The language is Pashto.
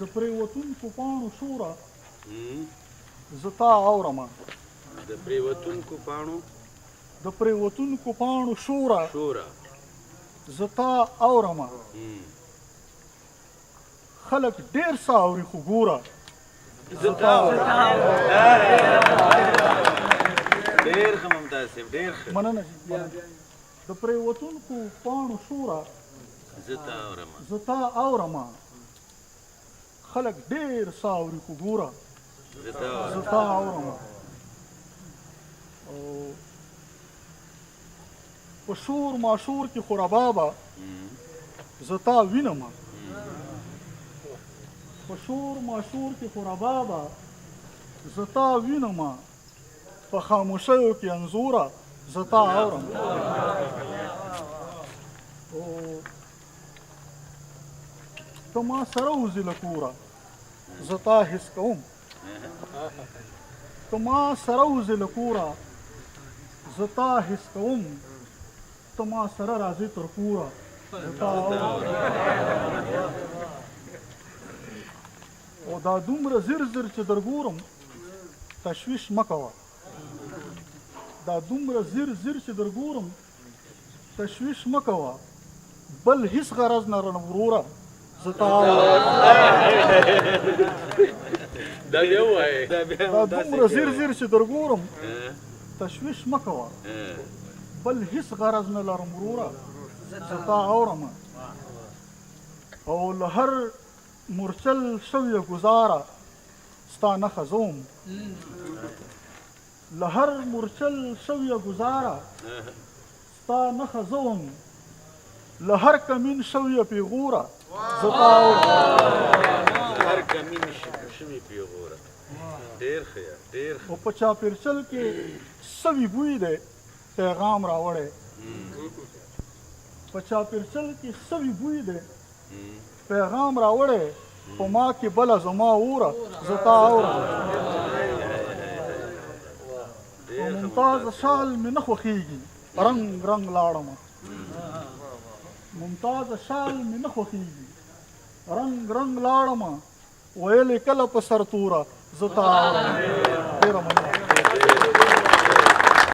د پرېوتونکو پاڼو شوره زه تا اورمه د پرېوتونکو پاڼو د پرېوتونکو پاڼو شوره زه تا اورمه خلک ډېر څه اوري خو ګوره زه تا ډېر ښه ممتاز صاحب ډېر ښه مننه د پرېوتونکو پاڼو شوره زه تا اورمه خلک ډېر څه اوري خو ګوره زه تا اورمه او په شور ماشور کې خو ربابه زه تا وینمه په شور ماشور کې خو ربابه زه تا وینمه په خاموشیو کې انځوره زه تا اورم او ته ما سره وځې له کوره زه تا حس کوم ته ما سره وځې له کوره زه تا حس کوم ته ما سره راځې تر کوره زه تا اورم او دا دومره زر زر چې در ګورم تشویش مه کوه دا دومره زر زر چې در ګورم تشویش مه کوه بل هیڅ غرض نه رانه وروره زه تا اورم دا بیا ووایې دا دومره زر زر چې در ګورم تشویش مه کوه بل هیڅ غرض نه لرم وروره زه تا اورم او له هر مورچل شویه ګزاره ستا نښه زه وم له هر مورچل شویه ګزاره ستا نښه زه وم له هر کمین شویه پیغوره زه تا اورم هر کمین شوی پیغوره ډېر ښه ډېر او په چاپېرچل کې سوي بوی دی پیغام راوړی په چاپېرچل کې سوي بوی دی پیغام راوړی په ما کې بله زما اوره زه تا اورم او ممتاز شال مې نه خوښېږي رنګ رنګ لاړمه ممتاز شال مې نه خوښېږي رنګ رنګ لاړمه ویلې کله په سر توره زه تا اورم ډېره مننه